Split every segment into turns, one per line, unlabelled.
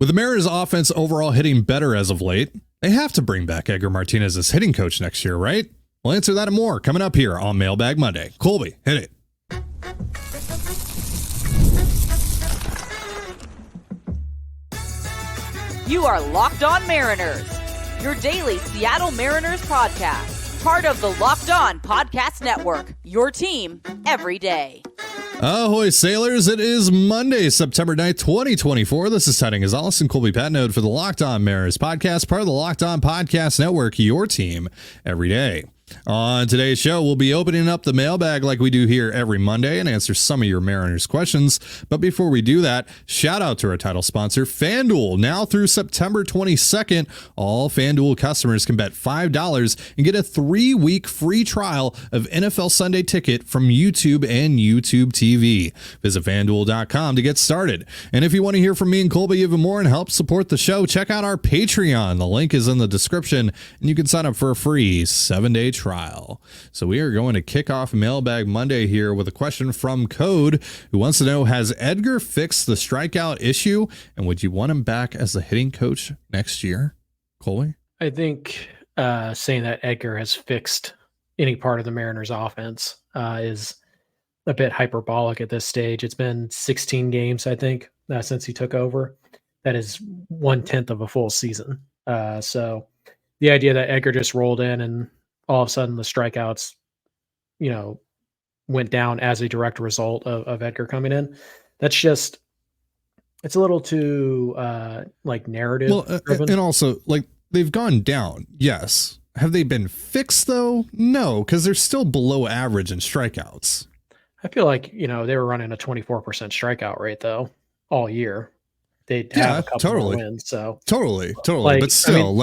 With the Mariners offense overall hitting better as of late, they have to bring back Edgar Martinez as hitting coach next year, right? We'll answer that and more coming up here on Mailbag Monday. Colby, hit it.
You are Locked On Mariners, your daily Seattle Mariners podcast. Part of the Locked On Podcast Network, your team every day.
Ahoy, sailors. It is Monday, September 9th, 2024. This is Setting as Allison Colby Patnode for the Locked On Mariners podcast, part of the Locked On Podcast Network, your team every day. On today's show, we'll be opening up the mailbag like we do here every Monday and answer some of your Mariners questions. But before we do that, shout out to our title sponsor, FanDuel. Now through September 22nd, all FanDuel customers can bet $5 and get a 3-week free trial of NFL Sunday Ticket from YouTube and YouTube TV. Visit FanDuel.com to get started. And if you want to hear from me and Colby even more and help support the show, check out our Patreon. The link is in the description, and you can sign up for a free 7-day trial. So we are going to kick off Mailbag Monday here with a question from Code, who wants to know, has Edgar fixed the strikeout issue, and would you want him back as the hitting coach next year? Colby?
I think saying that Edgar has fixed any part of the Mariners offense is a bit hyperbolic at this stage. It's been 16 games, I think, since he took over. That is 1/10 of a full season. So the idea that Edgar just rolled in and all of a sudden the strikeouts, went down as a direct result of Edgar coming in. That's just, it's a little too narrative.
Well, and also they've gone down. Yes. Have they been fixed though? No, because they're still below average in strikeouts.
I feel like, they were running a 24% strikeout rate though all year. They'd have a couple more wins, so
totally. But still,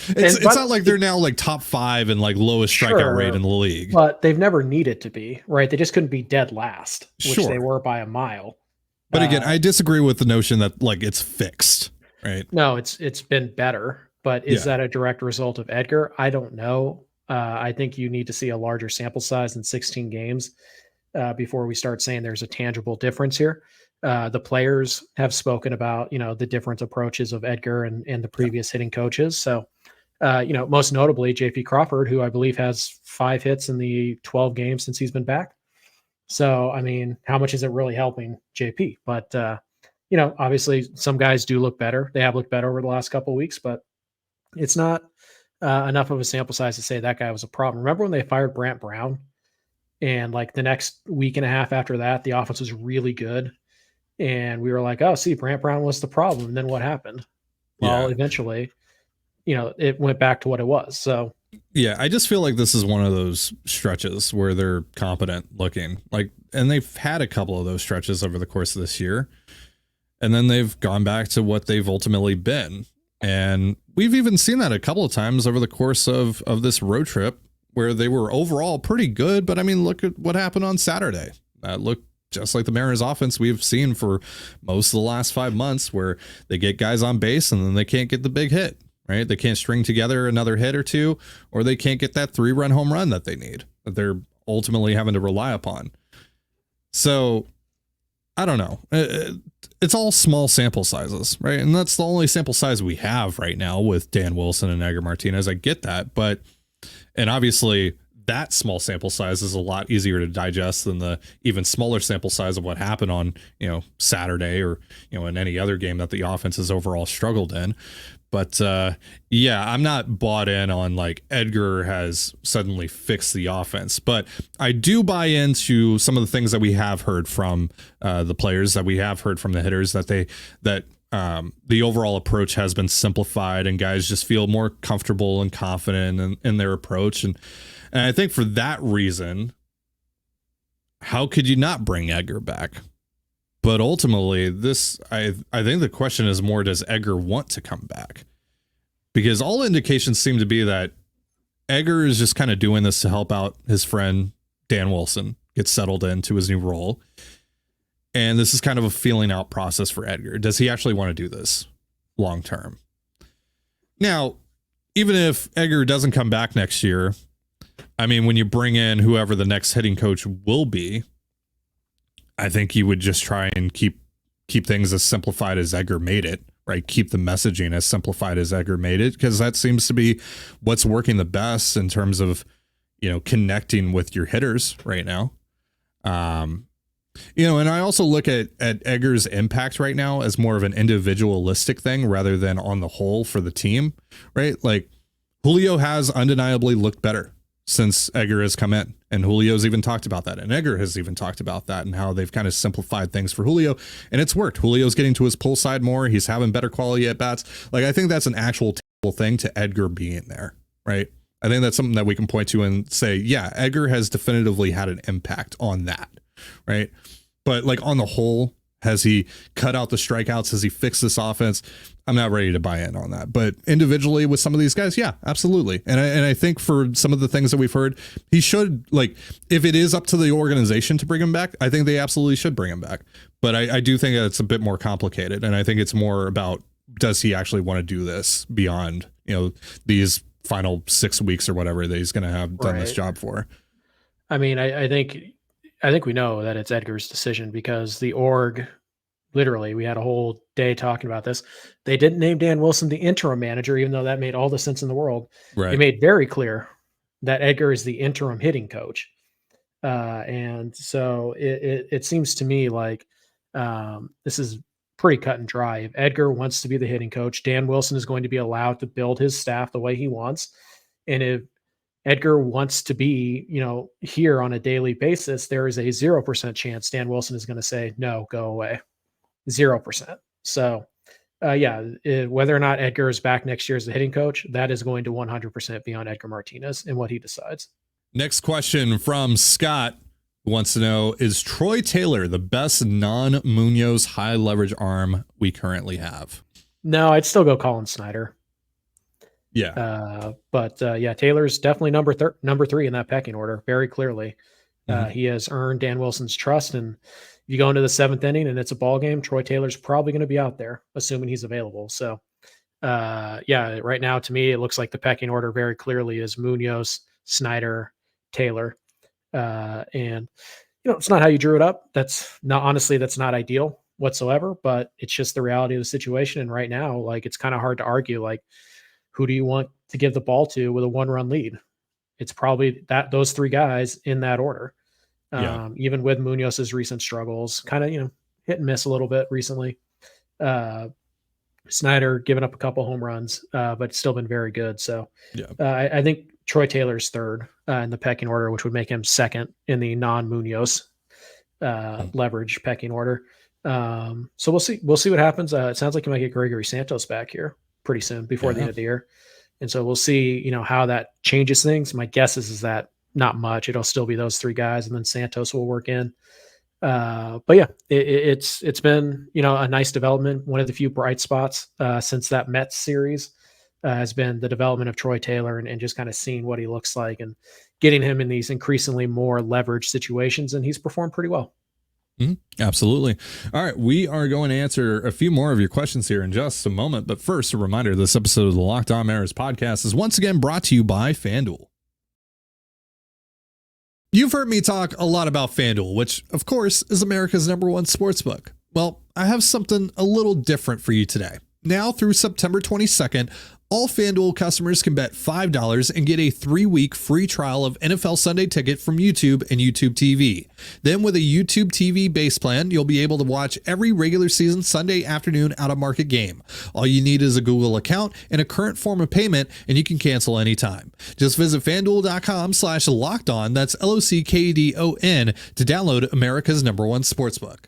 it's not like they're now top 5 and lowest strikeout rate in the league.
But they've never needed to be, right? They just couldn't be dead last, which they were by a mile.
But again, I disagree with the notion that it's fixed, right?
No, it's been better, but is that a direct result of Edgar? I don't know. I think you need to see a larger sample size in 16 games before we start saying there's a tangible difference here. The players have spoken about, the different approaches of Edgar and the previous hitting coaches. So, most notably JP Crawford, who I believe has 5 hits in the 12 games since he's been back. So, I mean, how much is it really helping JP? But, obviously some guys do look better. They have looked better over the last couple of weeks, but it's not enough of a sample size to say that guy was a problem. Remember when they fired Brant Brown and the next week and a half after that, the offense was really good. And we were like, oh, see, Brant Brown was the problem. And then what happened? Well, eventually, it went back to what it was. So,
yeah, I just feel like this is one of those stretches where they're competent looking and they've had a couple of those stretches over the course of this year. And then they've gone back to what they've ultimately been. And we've even seen that a couple of times over the course of this road trip where they were overall pretty good. But I mean, look at what happened on Saturday. That looked just like the Mariners offense we've seen for most of the last 5 months, where they get guys on base and then they can't get the big hit, right? They can't string together another hit or two, or they can't get that 3-run home run that they need, that they're ultimately having to rely upon. So I don't know. It's all small sample sizes, right? And that's the only sample size we have right now with Dan Wilson and Edgar Martinez. I get that, and obviously that small sample size is a lot easier to digest than the even smaller sample size of what happened on, Saturday or, in any other game that the offense has overall struggled in. But I'm not bought in on Edgar has suddenly fixed the offense, but I do buy into some of the things that we have heard from the players, that we have heard from the hitters, that the overall approach has been simplified and guys just feel more comfortable and confident in their approach. And I think for that reason, how could you not bring Edgar back? But ultimately, I think the question is more, does Edgar want to come back? Because all indications seem to be that Edgar is just kind of doing this to help out his friend Dan Wilson get settled into his new role. And this is kind of a feeling out process for Edgar. Does he actually want to do this long term? Now, even if Edgar doesn't come back next year, I mean, when you bring in whoever the next hitting coach will be, I think you would just try and keep things as simplified as Edgar made it, right? Keep the messaging as simplified as Edgar made it, because that seems to be what's working the best in terms of, connecting with your hitters right now. And I also look at Edgar's impact right now as more of an individualistic thing rather than on the whole for the team, right? Like Julio has undeniably looked better since Edgar has come in, and Julio's even talked about that, and Edgar has even talked about that and how they've kind of simplified things for Julio, and it's worked. Julio's getting to his pull side more. He's having better quality at bats. Like, I think that's an actual tangible thing to Edgar being there, right? I think that's something that we can point to and say, yeah, Edgar has definitively had an impact on that, right? But like on the whole, has he cut out the strikeouts? Has he fixed this offense? I'm not ready to buy in on that. But individually with some of these guys, yeah, absolutely. And I think for some of the things that we've heard, he should, like, if it is up to the organization to bring him back, I think they absolutely should bring him back. But I do think that it's a bit more complicated. And I think it's more about, does he actually want to do this beyond, these final 6 weeks or whatever that he's going to have done this job for?
I mean, I think we know that it's Edgar's decision, because the org, literally, we had a whole day talking about this. They didn't name Dan Wilson the interim manager, even though that made all the sense in the world. Right. They made very clear that Edgar is the interim hitting coach. And so it seems to me like this is pretty cut and dry. If Edgar wants to be the hitting coach, Dan Wilson is going to be allowed to build his staff the way he wants. And if Edgar wants to be, here on a daily basis, there is a 0% chance Dan Wilson is going to say, no, go away. 0%. So, whether or not Edgar is back next year as the hitting coach, that is going to 100% be on Edgar Martinez and what he decides.
Next question from Scott, who wants to know, is Troy Taylor the best non-Munoz high leverage arm we currently have?
No, I'd still go Colin Snyder.
Yeah.
Taylor's definitely number 3 in that pecking order, very clearly. He has earned Dan Wilson's trust, and if you go into the 7th inning and it's a ball game, Troy Taylor's probably going to be out there, assuming he's available. So, right now, to me, it looks like the pecking order very clearly is Munoz, Snyder, Taylor. It's not how you drew it up. That's not ideal whatsoever, but it's just the reality of the situation. And right now, like, it's kind of hard to argue, like, who do you want to give the ball to with a 1-run lead? It's probably those 3 guys in that order. Even with Munoz's recent struggles, kind of, hit and miss a little bit recently. Snyder giving up a couple home runs, but still been very good. So I think Troy Taylor's 3rd in the pecking order, which would make him 2nd in the non-Munoz leverage pecking order. So we'll see. We'll see what happens. It sounds like you might get Gregory Santos back here pretty soon before the end of the year. And so we'll see, how that changes things. My guess is that not much. It'll still be those 3 guys, and then Santos will work in. It's been, a nice development. One of the few bright spots since that Mets series has been the development of Troy Taylor and just kind of seeing what he looks like and getting him in these increasingly more leveraged situations. And he's performed pretty well.
Absolutely. All right. We are going to answer a few more of your questions here in just a moment. But first, a reminder, this episode of the Locked On Mariners podcast is once again brought to you by FanDuel. You've heard me talk a lot about FanDuel, which, of course, is America's #1 sportsbook. Well, I have something a little different for you today. Now through September 22nd, all FanDuel customers can bet $5 and get a 3-week free trial of NFL Sunday Ticket from YouTube and YouTube TV. Then with a YouTube TV base plan, you'll be able to watch every regular season Sunday afternoon out-of-market game. All you need is a Google account and a current form of payment, and you can cancel anytime. Just visit FanDuel.com/lockedon, that's LOCKEDON, to download America's #1 sportsbook.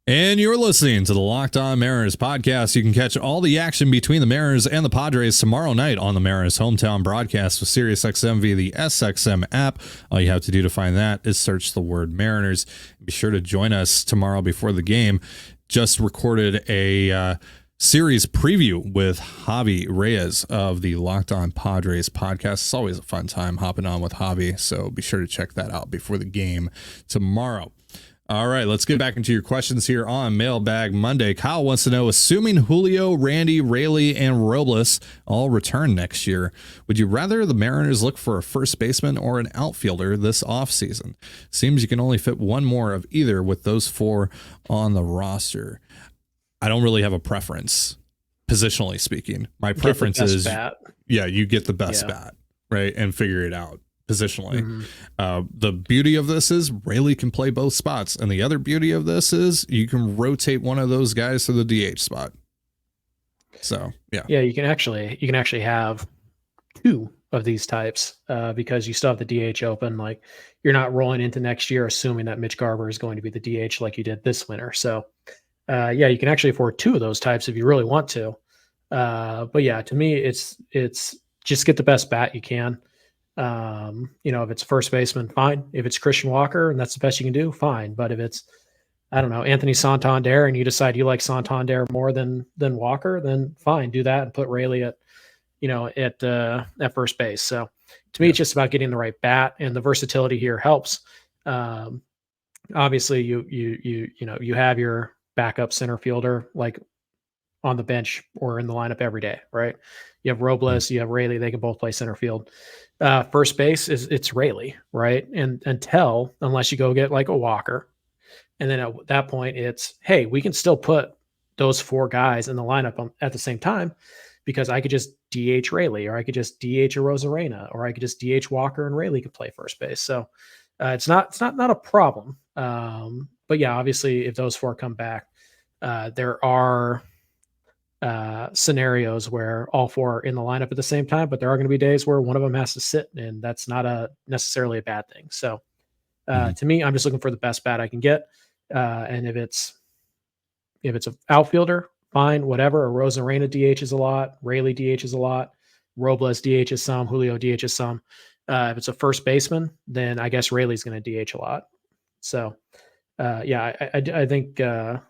And you're listening to the Locked On Mariners podcast. You can catch all the action between the Mariners and the Padres tomorrow night on the Mariners hometown broadcast with SiriusXM via the SXM app. All you have to do to find that is search the word Mariners. Be sure to join us tomorrow before the game. Just recorded a series preview with Javi Reyes of the Locked On Padres podcast. It's always a fun time hopping on with Javi, so be sure to check that out before the game tomorrow. All right, let's get back into your questions here on Mailbag Monday. Kyle wants to know, assuming Julio, Randy, Raley, and Robles all return next year, would you rather the Mariners look for a first baseman or an outfielder this offseason? Seems you can only fit one more of either with those 4 on the roster. I don't really have a preference, positionally speaking. My preference is, you get the best bat, right? And figure it out positionally. The beauty of this is Rayleigh can play both spots. And the other beauty of this is you can rotate one of those guys to the DH spot. So, yeah, you can
actually have two of these types because you still have the DH open. Like, you're not rolling into next year assuming that Mitch Garver is going to be the DH like you did this winter. So, you can actually afford two of those types if you really want to. But yeah, to me, it's just get the best bat you can. If it's first baseman, fine. If it's Christian Walker and that's the best you can do, fine. But if it's, I don't know, Anthony Santander, and you decide you like Santander more than Walker, then fine, do that and put Rayleigh at first base. So to me, it's just about getting the right bat, and the versatility here helps. Obviously, you have your backup center fielder like on the bench or in the lineup every day, right? You have Robles, you have Rayleigh, they can both play center field. First base it's Rayleigh, right? And unless you go get like a Walker. And then at that point it's, hey, we can still put those four guys in the lineup at the same time, because I could just DH Rayleigh, or I could just DH Arozarena, or I could just DH Walker and Rayleigh could play first base. So it's not a problem. But yeah, obviously if those four come back, there are scenarios where all four are in the lineup at the same time, but there are going to be days where one of them has to sit, and that's not necessarily a bad thing. So to me, I'm just looking for the best bat I can get. And if it's an outfielder, fine, whatever. Arozarena DH is a lot, Rayleigh DH is a lot, Robles DH is some, Julio DH is some. If it's a first baseman, then I guess Rayleigh's going to DH a lot. So I think the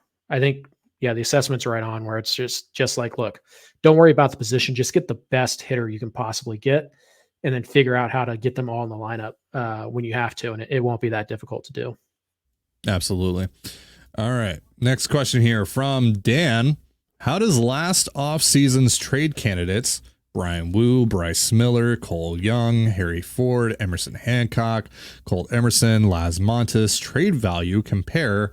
assessment's right on, where it's just like, look, don't worry about the position. Just get the best hitter you can possibly get, and then figure out how to get them all in the lineup when you have to. And it won't be that difficult to do.
Absolutely. All right. Next question here from Dan. How does last offseason's trade candidates, Brian Wu, Bryce Miller, Cole Young, Harry Ford, Emerson Hancock, Colt Emerson, Laz Montes trade value compare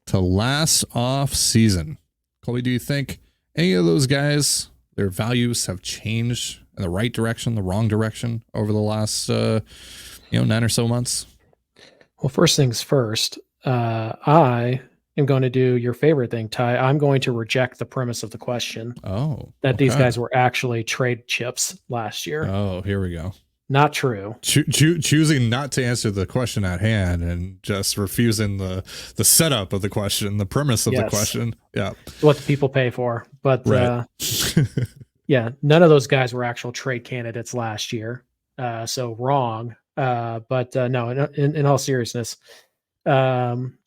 to last off season? Colby, do you think any of those guys, their values have changed in the right direction, the wrong direction over the last 9 or so months?
Well, first things first, I am going to do your favorite thing, Ty. I'm going to reject the premise of the question. These guys were actually trade chips last year.
Oh, here we go.
Not true.
Choosing not to answer the question at hand and just refusing the setup of the question, the premise of the question. Yeah.
What the people pay for. But
right.
None of those guys were actual trade candidates last year. So wrong. But no, in all seriousness,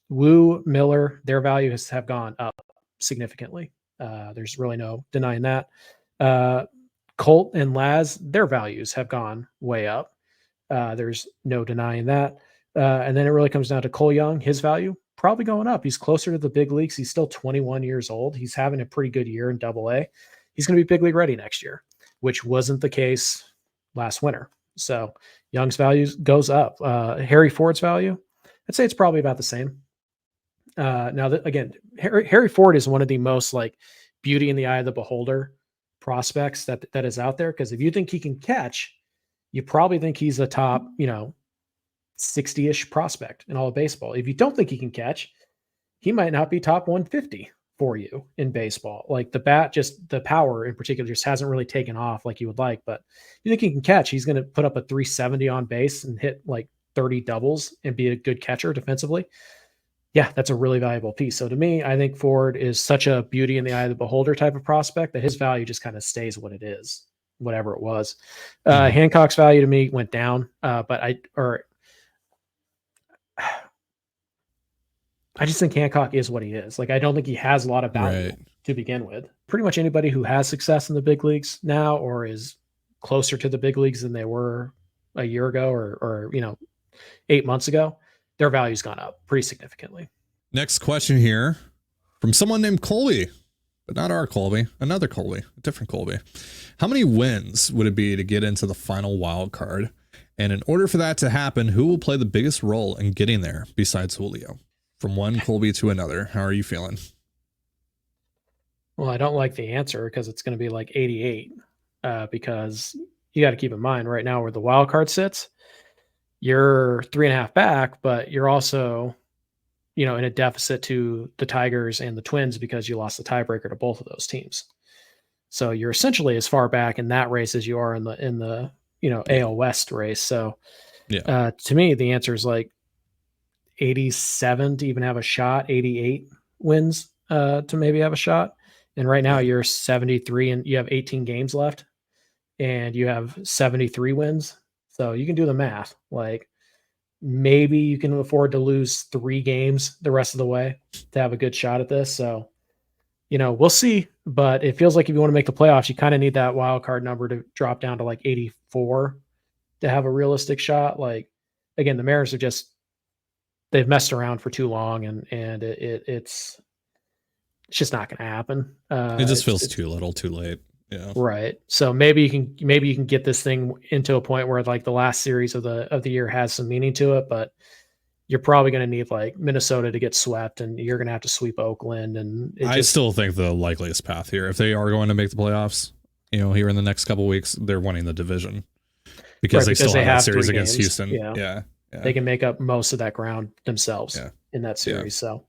Wu, Miller, their values have gone up significantly. There's really no denying that. Colt and Laz, their values have gone way up. There's no denying that. And then it really comes down to Cole Young, his value probably going up. He's closer to the big leagues. He's still 21 years old. He's having a pretty good year in AA. He's going to be big league ready next year, which wasn't the case last winter. So Young's values goes up. Harry Ford's value, I'd say it's probably about the same. Again, Harry Ford is one of the most like beauty in the eye of the beholder prospects that is out there. Because if you think he can catch, you probably think he's a top, 60-ish prospect in all of baseball. If you don't think he can catch, he might not be top 150 for you in baseball. Like the bat, just the power in particular just hasn't really taken off like you would like. But you think he can catch, he's going to put up a 370 on base and hit like 30 doubles and be a good catcher defensively. Yeah, that's a really valuable piece. So to me, I think Ford is such a beauty in the eye of the beholder type of prospect that his value just kind of stays what it is, whatever it was. Hancock's value to me went down, but I just think Hancock is what he is. Like, I don't think he has a lot of value to begin with. Pretty much anybody who has success in the big leagues now or is closer to the big leagues than they were a year ago or 8 months ago, their value's gone up pretty significantly.
Next question here from someone named Colby, but not our Colby, another Colby, a different Colby. How many wins would it be to get into the final wild card? And in order for that to happen, who will play the biggest role in getting there besides Julio? From one Colby to another, how are you feeling?
Well, I don't like the answer because it's going to be like 88. Because you got to keep in mind right now where the wild card sits, you're 3.5 back, but you're also, in a deficit to the Tigers and the Twins because you lost the tiebreaker to both of those teams. So you're essentially as far back in that race as you are in the AL West race. So to me, the answer is like 87 to even have a shot, 88 wins to maybe have a shot. And right now you're 73 and you have 18 games left and you have 73 wins. So you can do the math. Like maybe you can afford to lose 3 games the rest of the way to have a good shot at this. So, we'll see, but it feels like if you want to make the playoffs, you kind of need that wild card number to drop down to like 84 to have a realistic shot. Like again, the Mariners are they've messed around for too long and it's just not going to happen.
It just feels too little, too late. Yeah.
Right. So maybe you can get this thing into a point where like the last series of the year has some meaning to it, but you're probably going to need like Minnesota to get swept and you're going to have to sweep Oakland. And
I still think the likeliest path here, if they are going to make the playoffs, here in the next couple of weeks, they're winning the division because they still have that series against Houston. Yeah.
They can make up most of that ground themselves in that series. So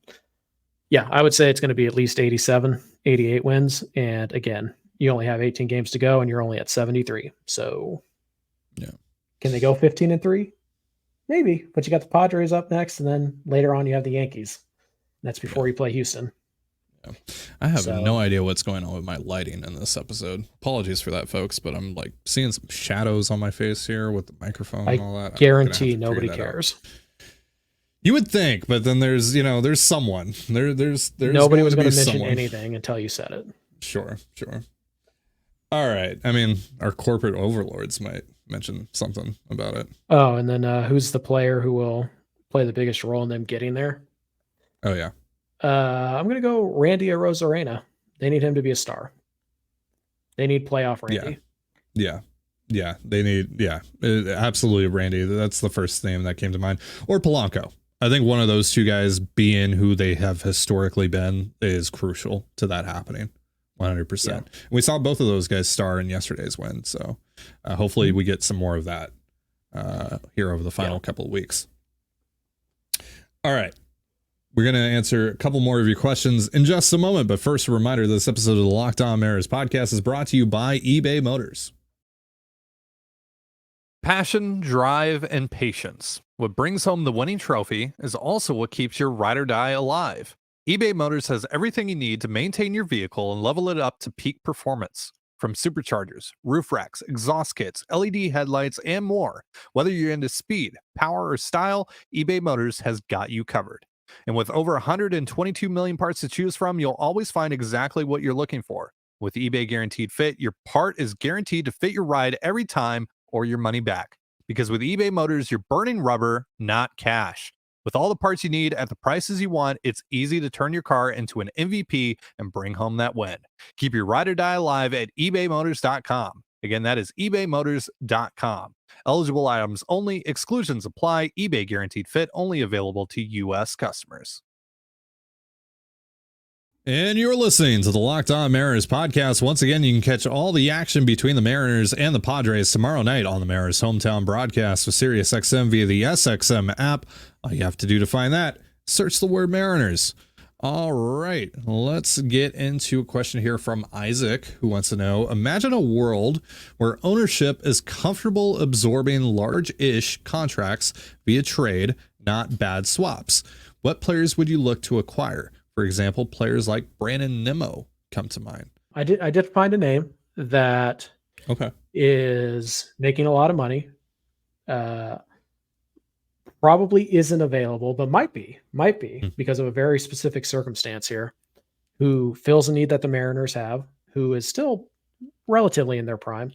I would say it's going to be at least 87, 88 wins. And again, you only have 18 games to go and you're only at 73. So can they go 15-3? Maybe, but you got the Padres up next. And then later on you have the Yankees. That's before you play Houston.
Yeah. I have no idea what's going on with my lighting in this episode. Apologies for that, folks, but I'm like seeing some shadows on my face here with the microphone and all that.
I guarantee nobody cares.
You would think, but then there's someone. There's
nobody was going to mention anything until you said it.
Sure. All right. I mean, our corporate overlords might mention something about it.
Oh, and then who's the player who will play the biggest role in them getting there?
Oh, yeah.
I'm going to go Randy Arozarena. They need him to be a star. They need playoff Randy.
Yeah. They need, absolutely Randy. That's the first name that came to mind. Or Polanco. I think one of those two guys being who they have historically been is crucial to that happening. 100%. Yeah. We saw both of those guys star in yesterday's win. So hopefully we get some more of that here over the final couple of weeks. All right. We're going to answer a couple more of your questions in just a moment. But first, a reminder, this episode of the Locked On Mariners podcast is brought to you by eBay Motors. Passion, drive, and patience. What brings home the winning trophy is also what keeps your ride or die alive. eBay Motors has everything you need to maintain your vehicle and level it up to peak performance. From superchargers, roof racks, exhaust kits, LED headlights, and more. Whether you're into speed, power, or style, eBay Motors has got you covered. And with over 122 million parts to choose from, you'll always find exactly what you're looking for. With eBay Guaranteed Fit, your part is guaranteed to fit your ride every time or your money back. Because with eBay Motors, you're burning rubber, not cash. With all the parts you need at the prices you want, it's easy to turn your car into an MVP and bring home that win. Keep your ride or die alive at ebaymotors.com. Again, that is ebaymotors.com. Eligible items only. Exclusions apply. eBay Guaranteed Fit only available to U.S. customers. And you're listening to the Locked On Mariners podcast. Once again, you can catch all the action between the Mariners and the Padres tomorrow night on the Mariners hometown broadcast with SiriusXM via the SXM app. All you have to do to find that, search the word Mariners. All right, let's get into a question here from Isaac, who wants to know, imagine a world where ownership is comfortable absorbing large-ish contracts via trade, not bad swaps. What players would you look to acquire? For example, players like Brandon Nimmo come to mind.
I did find a name that is making a lot of money. Probably isn't available, but might be because of a very specific circumstance here, who fills a need that the Mariners have, who is still relatively in their prime.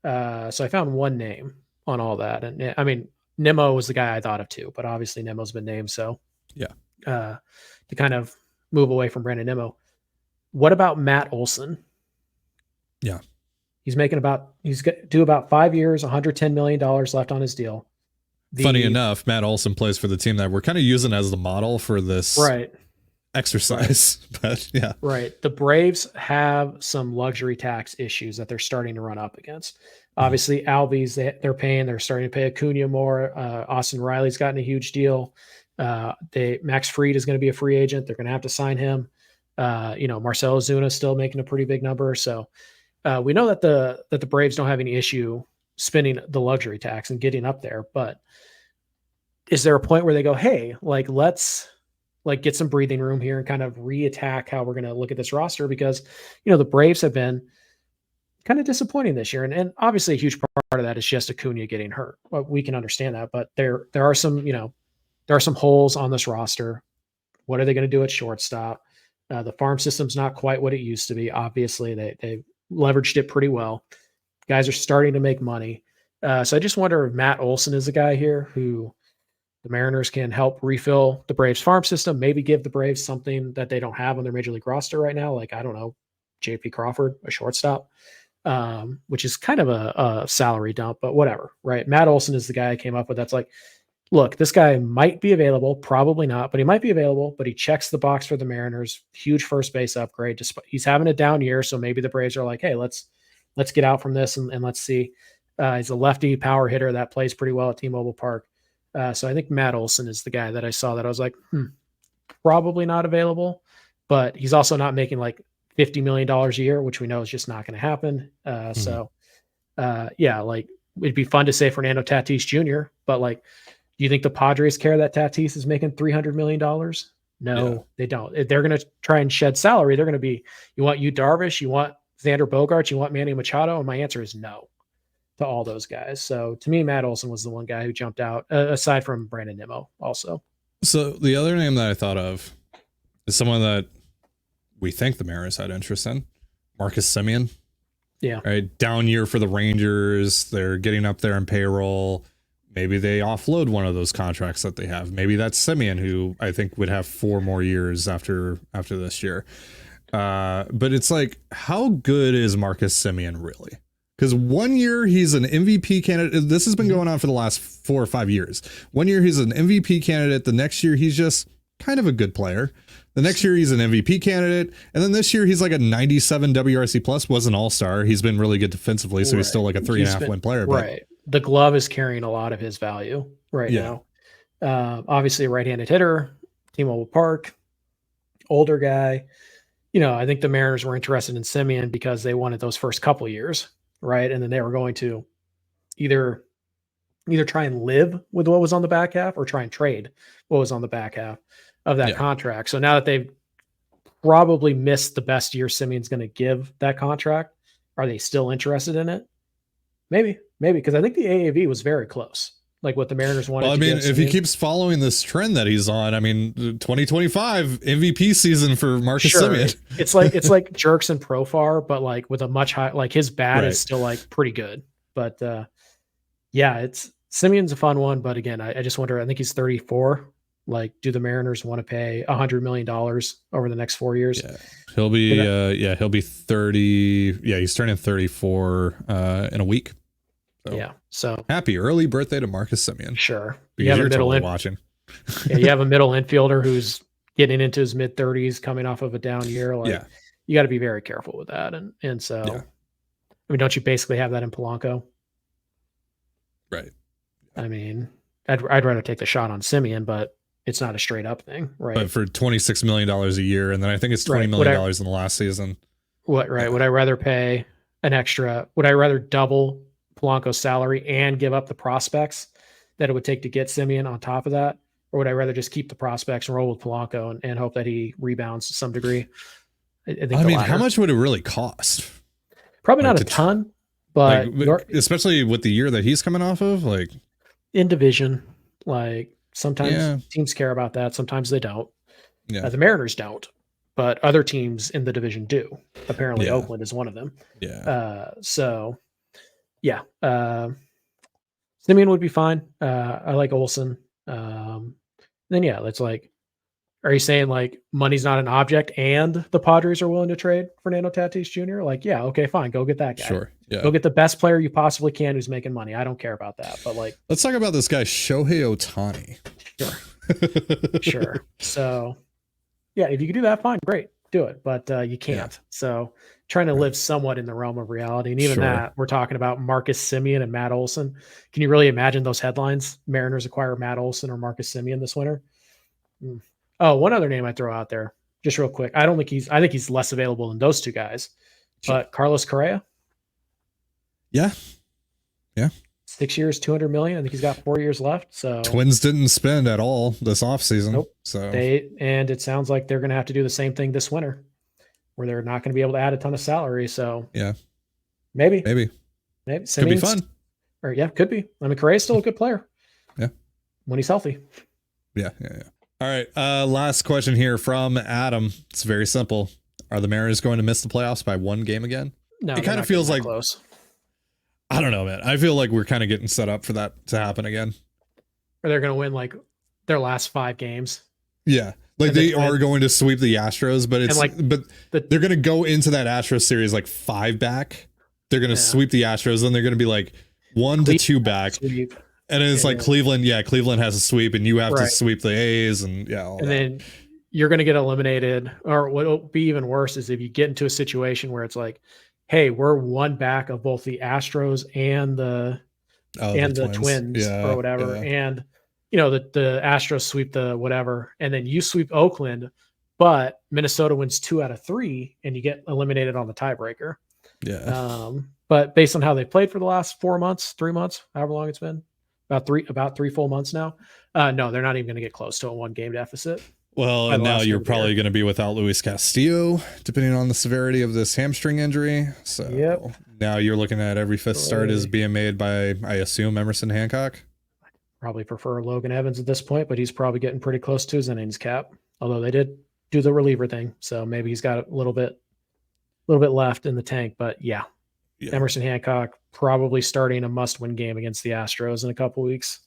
So I found one name on all that. And I mean, Nimmo was the guy I thought of too, but obviously Nimmo's been named. So to kind of move away from Brandon Nimmo. What about Matt Olson?
Yeah.
He's due about 5 years, $110 million left on his deal.
Funny enough, Matt Olson plays for the team that we're kind of using as the model for this exercise. Right. But yeah.
Right. The Braves have some luxury tax issues that they're starting to run up against. Obviously, Albies, they're starting to pay Acuna more. Austin Riley's gotten a huge deal. Max Fried is going to be a free agent. They're going to have to sign him. Marcell Ozuna is still making a pretty big number. So we know that the Braves don't have any issue spending the luxury tax and getting up there. But is there a point where they go, hey, let's get some breathing room here and kind of reattack how we're going to look at this roster? Because, the Braves have been kind of disappointing this year. And obviously a huge part of that is just Acuna getting hurt. Well, we can understand that, but there are some, there are some holes on this roster. What are they going to do at shortstop? The farm system's not quite what it used to be. Obviously they leveraged it pretty well. Guys are starting to make money. So I just wonder if Matt Olson is the guy here who the Mariners can help refill the Braves farm system, maybe give the Braves something that they don't have on their major league roster right now. Like, I don't know, JP Crawford, a shortstop, which is kind of a salary dump, but whatever, right? Matt Olson is the guy I came up with. That's like, look, this guy might be available, probably not, but he might be available, but he checks the box for the Mariners. Huge first base upgrade. Despite he's having a down year. So maybe the Braves are like, hey, let's get out from this and let's see. He's a lefty power hitter that plays pretty well at T-Mobile Park. So I think Matt Olson is the guy that I saw that I was like, probably not available, but he's also not making like $50 million a year, which we know is just not going to happen. So it'd be fun to say Fernando Tatis Jr., but like, do you think the Padres care that Tatis is making $300 million? No, They don't. If they're going to try and shed salary, they're going to be, you want Yu Darvish, you want Xander Bogaerts, you want Manny Machado? And my answer is no to all those guys. So to me, Matt Olson was the one guy who jumped out, aside from Brandon Nimmo also.
So the other name that I thought of is someone that we think the Mariners had interest in, Marcus Semien.
Yeah.
Right. Down year for the Rangers. They're getting up there in payroll. Maybe they offload one of those contracts that they have. Maybe that's Semien, who I think would have 4 more years after this year. But it's like, how good is Marcus Semien really? Because 1 year he's an MVP candidate. This has been going on for the last 4 or 5 years. 1 year he's an MVP candidate. The next year he's just kind of a good player. The next year he's an MVP candidate. And then this year he's like a 97 WRC plus, was an all-star. He's been really good defensively. So he's still like a 3.5 win player.
Right. The glove is carrying a lot of his value now. Obviously a right-handed hitter, T-Mobile Park, older guy. I think the Mariners were interested in Semien because they wanted those first couple years, right? And then they were going to either try and live with what was on the back half or try and trade what was on the back half of that contract. So now that they've probably missed the best year Semien's going to give that contract, are they still interested in it? Maybe, because I think the AAV was very close. Like what the Mariners wanted.
Well, I mean, if he keeps following this trend that he's on, I mean, 2025 MVP season for Marcus Semien.
It's like Jerks and Profar, but like with a much high, like his bat is still like pretty good. But it's Semien's a fun one. But again, I just wonder. I think he's 34. Like, do the Mariners want to pay $100 million over the next 4 years?
Yeah, he'll be 30. Yeah, he's turning 34 in a week.
So
happy early birthday to Marcus Semien.
Sure.
Because you're totally watching.
You have a middle infielder who's getting into his mid 30s, coming off of a down year. Like, you got to be very careful with that. And so, I mean, don't you basically have that in Polanco?
Right.
I mean, I'd rather take the shot on Semien, but it's not a straight up thing, right?
But for $26 million a year, and then I think it's $20 million in the last season.
Would I rather pay an extra? Would I rather double Polanco's salary and give up the prospects that it would take to get Semien on top of that? Or would I rather just keep the prospects and roll with Polanco and hope that he rebounds to some degree? I mean,
how much would it really cost?
Probably not a ton, but
especially with the year that he's coming off of, like
in division, like sometimes teams care about that. Sometimes they don't.
Yeah.
The Mariners don't, but other teams in the division do. Apparently Oakland is one of them. Semien would be fine. I like Olson. Then it's like, are you saying like money's not an object and the Padres are willing to trade Fernando Tatis Jr.? Like, okay, fine. Go get that guy.
Sure. Yeah.
Go get the best player you possibly can who's making money. I don't care about that. But like,
let's talk about this guy, Shohei Ohtani.
Sure. So Yeah, if you can do that, fine, great, do it. But you can't.
Yeah.
So trying to live somewhat in the realm of reality. And even that, we're talking about Marcus Semien and Matt Olson. Can you really imagine those headlines? Mariners acquire Matt Olson or Marcus Semien this winter. Oh, one other name I throw out there, just real quick. I think he's less available than those two guys. But Carlos Correa.
Yeah.
6 years, $200 million. I think he's got 4 years left. So
Twins didn't spend at all this offseason.
Nope.
So
and it sounds like they're going to have to do the same thing this winter, where they're not going to be able to add a ton of salary. So
yeah,
maybe
could
Semien,
be fun.
Or could be. I mean, Correa's still a good player.
Yeah,
when he's healthy.
Yeah. All right. Last question here from Adam. It's very simple. Are the Mariners going to miss the playoffs by one game again?
No,
it kind of feels like
close.
I don't know, man. I feel like we're kind of getting set up for that to happen again.
Or they're going to win like their last 5 games.
Yeah. Like they are going to sweep the Astros, but they're going to go into that Astros series like 5 back. They're going to sweep the Astros. Then they're going to be like 1 to 2 back. Sweep. And it's like Cleveland. Yeah. Cleveland has a sweep and you have to sweep the A's and
then you're going to get eliminated. Or what will be even worse is if you get into a situation where it's like, hey, we're 1 back of both the Astros and the Twins or whatever. Yeah. And, the Astros sweep the whatever, and then you sweep Oakland, but Minnesota wins 2 out of 3 and you get eliminated on the tiebreaker.
Yeah.
But based on how they played for the last 4 months, 3 months, however long it's been, about 3 full months now. No, they're not even going to get close to a 1-game deficit.
Well, and now you're probably going to be without Luis Castillo, depending on the severity of this hamstring injury. So now you're looking at every 5th start is being made by, I assume, Emerson Hancock.
Probably prefer Logan Evans at this point, but he's probably getting pretty close to his innings cap. Although they did do the reliever thing, so maybe he's got a little bit left in the tank. But yeah. Emerson Hancock probably starting a must-win game against the Astros in a couple weeks.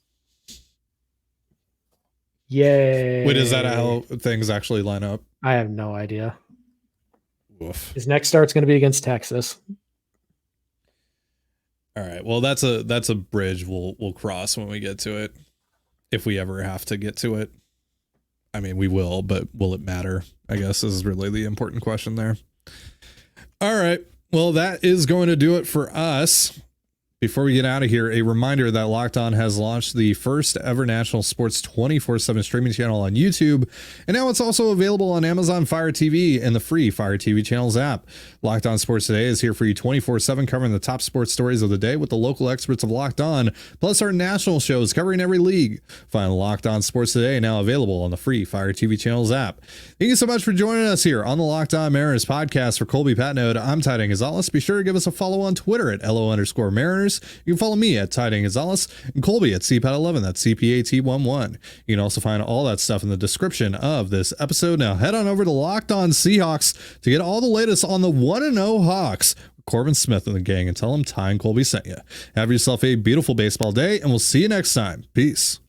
Yay.
Wait, is that how things actually line up?
I have no idea.
Oof.
His next start's going to be against Texas.
All right. Well, that's a bridge we'll cross when we get to it. If we ever have to get to it. I mean, we will, but will it matter? I guess is really the important question there. All right. Well, that is going to do it for us. Before we get out of here, a reminder that Locked On has launched the first ever national sports 24/7 streaming channel on YouTube, and now it's also available on Amazon Fire TV and the free Fire TV channels app. Locked On Sports Today is here for you 24/7, covering the top sports stories of the day with the local experts of Locked On, plus our national shows covering every league. Find Locked On Sports Today now available on the free Fire TV channels app. Thank you so much for joining us here on the Locked On Mariners podcast. For Colby Patnode, I'm Titan Gonzalez. Be sure to give us a follow on Twitter at LO_Mariners. You can follow me at Titan Gonzalez and Colby at CPAT11. That's CPAT11. You can also find all that stuff in the description of this episode. Now head on over to Locked On Seahawks to get all the latest on the 1-0 Hawks. Corbin Smith and the gang, and tell them Ty and Colby sent you. Have yourself a beautiful baseball day, and we'll see you next time. Peace.